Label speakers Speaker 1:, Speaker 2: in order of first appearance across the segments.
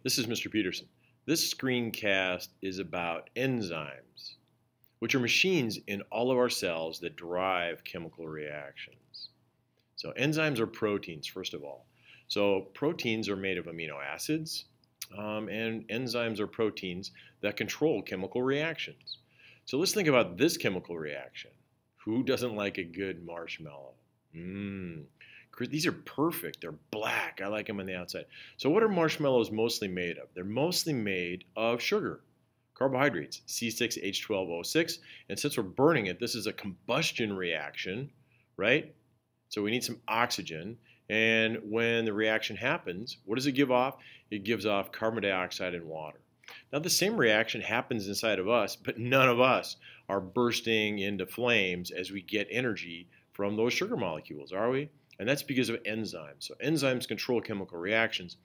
Speaker 1: this is Mr. Peterson. This screencast is about enzymes, which are machines in all of our cells that drive chemical reactions. So enzymes are proteins, first of all. So proteins are made of amino acids, and enzymes are proteins that control chemical reactions. So let's think about this chemical reaction. Who doesn't like a good marshmallow? These are perfect. They're black. I like them on the outside. So what are marshmallows mostly made of? They're mostly made of sugar, carbohydrates, C6H12O6. And since we're burning it, this is a combustion reaction, right? So we need some oxygen. And when the reaction happens, what does it give off? It gives off carbon dioxide and water. Now the same reaction happens inside of us, but none of us are bursting into flames as we get energy from those sugar molecules, are we? And that's because of enzymes. So enzymes control chemical reactions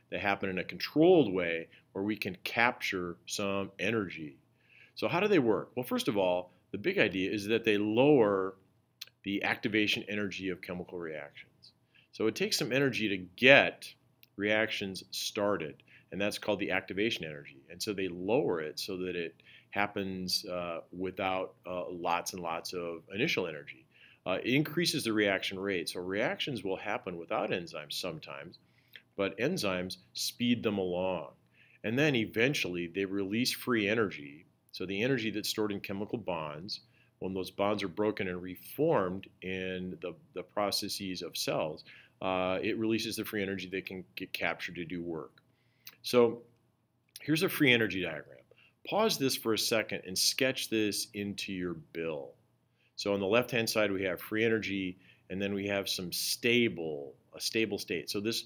Speaker 1: that happen in a controlled way where we can capture some energy. So how do they work? Well, first of all, the big idea is that they lower the activation energy of chemical reactions. So it takes some energy to get reactions started, and that's called the activation energy. And so they lower it so that it happens without lots and lots of initial energy. It increases the reaction rate. So reactions will happen without enzymes sometimes, but enzymes speed them along. And then eventually they release free energy. So the energy that's stored in chemical bonds, when those bonds are broken and reformed in the processes of cells, it releases the free energy that can get captured to do work. So here's a free energy diagram. Pause this for a second and sketch this into your bill. So on the left-hand side, we have free energy, and then we have some a stable state. So this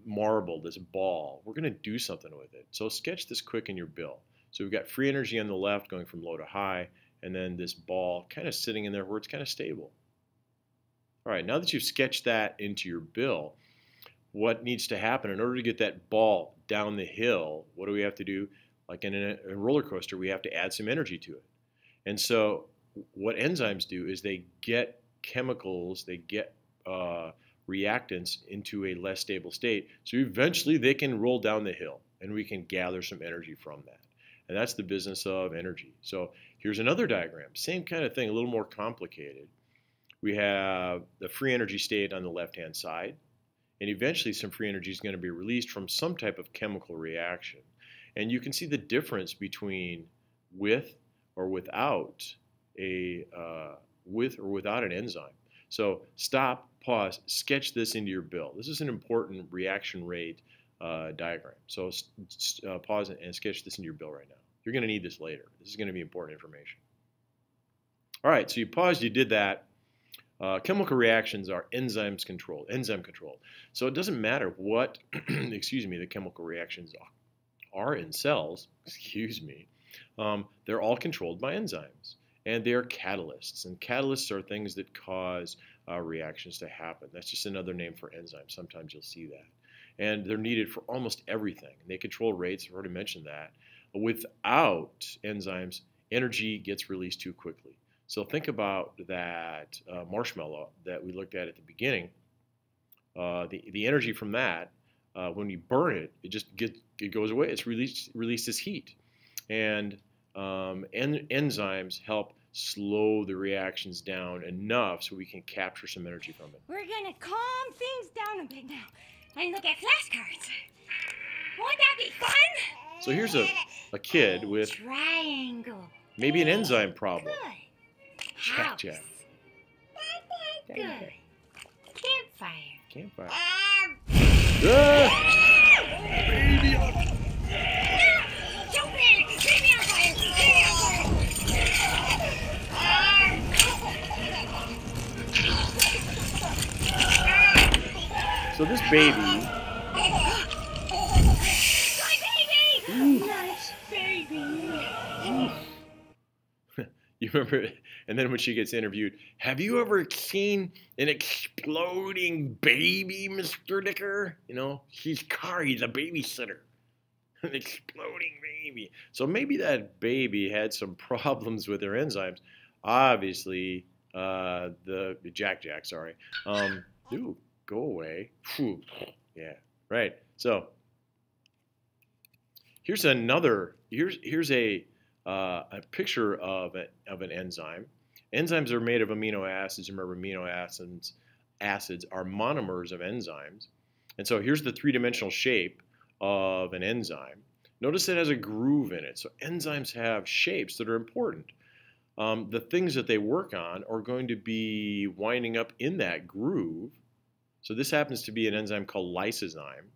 Speaker 1: marble, this ball, we're going to do something with it. So sketch this quick in your bill. So we've got free energy on the left going from low to high, and then this ball kind of sitting in there where it's kind of stable. All right, now that you've sketched that into your bill, what needs to happen in order to get that ball down the hill? What do we have to do? Like in a roller coaster, we have to add some energy to it. And so what enzymes do is they get chemicals, they get reactants into a less stable state. So eventually they can roll down the hill and we can gather some energy from that. And that's the business of energy. So here's another diagram. Same kind of thing, a little more complicated. We have the free energy state on the left-hand side. And eventually some free energy is going to be released from some type of chemical reaction. And you can see the difference between with or without an enzyme. So stop, pause, sketch this into your bill. This is an important reaction rate diagram. So pause and sketch this into your bill right now. You're going to need this later. This is going to be important information. All right, so you paused, you did that. Chemical reactions are enzyme controlled. So it doesn't matter what, the chemical reactions are in cells, they're all controlled by enzymes. And they're catalysts. And catalysts are things that cause reactions to happen. That's just another name for enzymes. Sometimes you'll see that. And they're needed for almost everything. They control rates. I've already mentioned that. Without enzymes, energy gets released too quickly. So think about that marshmallow that we looked at the beginning. The energy from that, when you burn it, it goes away. It's releases heat. And enzymes help slow the reactions down enough so we can capture some energy from it.
Speaker 2: We're gonna calm things down a bit now and look at flashcards. Won't that be fun?
Speaker 1: So here's a kid with
Speaker 2: triangle.
Speaker 1: Maybe an enzyme problem.
Speaker 2: Good.
Speaker 1: Jack.
Speaker 2: Good. Campfire.
Speaker 1: Baby! So this baby.
Speaker 2: My baby! Nice baby.
Speaker 1: You remember, and then when she gets interviewed, have you ever seen an exploding baby, Mr. Dicker? You know, he's a babysitter. An exploding baby. So maybe that baby had some problems with their enzymes. Obviously, the Jack, sorry. Ooh, go away. Whew. Yeah, right. So Here's a picture of an enzyme. Enzymes are made of amino acids. Remember, acids are monomers of enzymes. And so here's the three-dimensional shape of an enzyme. Notice it has a groove in it. So enzymes have shapes that are important. The things that they work on are going to be winding up in that groove. So this happens to be an enzyme called lysozyme.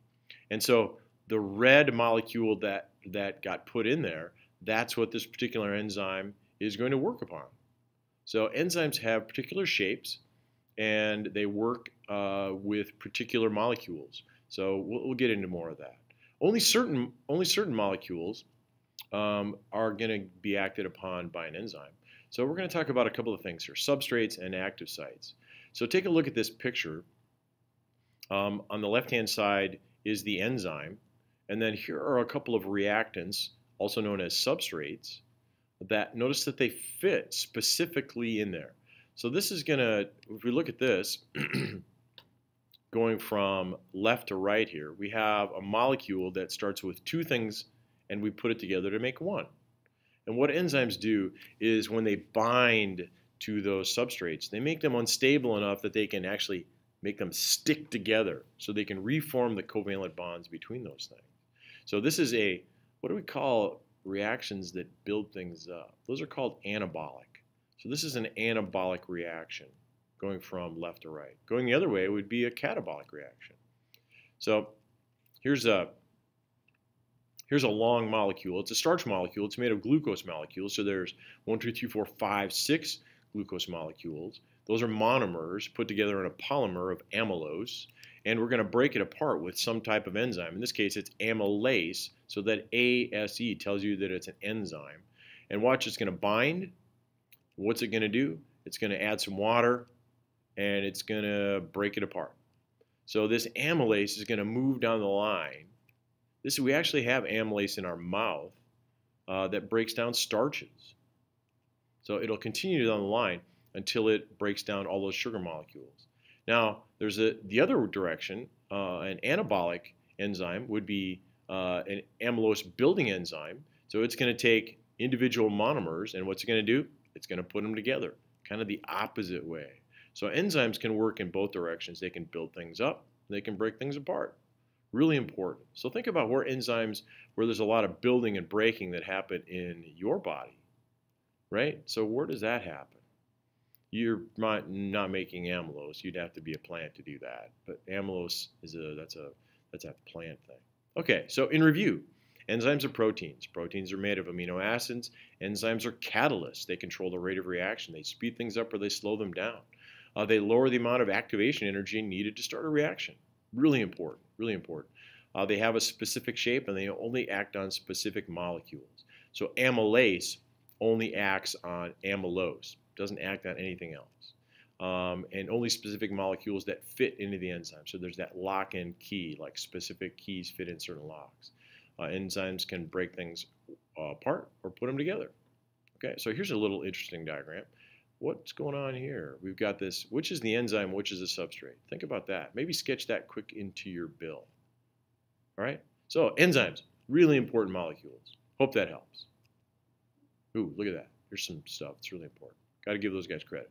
Speaker 1: And so the red molecule that got put in there, that's what this particular enzyme is going to work upon. So enzymes have particular shapes, and they work with particular molecules. So we'll get into more of that. Only certain molecules are going to be acted upon by an enzyme. So we're going to talk about a couple of things here, substrates and active sites. So take a look at this picture. On the left-hand side is the enzyme, and then here are a couple of reactants, also known as substrates, that notice that they fit specifically in there. So this is going to, if we look at this, going from left to right here, we have a molecule that starts with two things, and we put it together to make one. And what enzymes do is when they bind to those substrates, they make them unstable enough that they can actually make them stick together so they can reform the covalent bonds between those things. So this is what do we call reactions that build things up? Those are called anabolic. So this is an anabolic reaction going from left to right. Going the other way would be a catabolic reaction. So here's a long molecule. It's a starch molecule. It's made of glucose molecules. So there's 1, 2, 3, 4, 5, 6 glucose molecules. Those are monomers put together in a polymer of amylose. And we're going to break it apart with some type of enzyme. In this case, it's amylase. So that ASE tells you that it's an enzyme. And watch, it's going to bind. What's it going to do? It's going to add some water, and it's going to break it apart. So this amylase is going to move down the line. We actually have amylase in our mouth that breaks down starches. So it'll continue down the line until it breaks down all those sugar molecules. Now, there's the other direction. An anabolic enzyme would be an amylose building enzyme. So it's going to take individual monomers, and what's it going to do? It's going to put them together, kind of the opposite way. So enzymes can work in both directions. They can build things up, they can break things apart. Really important. So think about where there's a lot of building and breaking that happen in your body, right? So where does that happen? You're not making amylose. You'd have to be a plant to do that. But amylose that's a plant thing. Okay, so in review, enzymes are proteins. Proteins are made of amino acids. Enzymes are catalysts. They control the rate of reaction. They speed things up or they slow them down. They lower the amount of activation energy needed to start a reaction. Really important, really important. They have a specific shape and they only act on specific molecules. So amylase only acts on amylose, doesn't act on anything else. And only specific molecules that fit into the enzyme. So there's that lock-in key, like specific keys fit in certain locks. Enzymes can break things apart or put them together. Okay, so here's a little interesting diagram. What's going on here? We've got this, which is the enzyme, which is the substrate. Think about that. Maybe sketch that quick into your bill. All right? So enzymes, really important molecules. Hope that helps. Ooh, look at that. Here's some stuff. It's really important. Got to give those guys credit.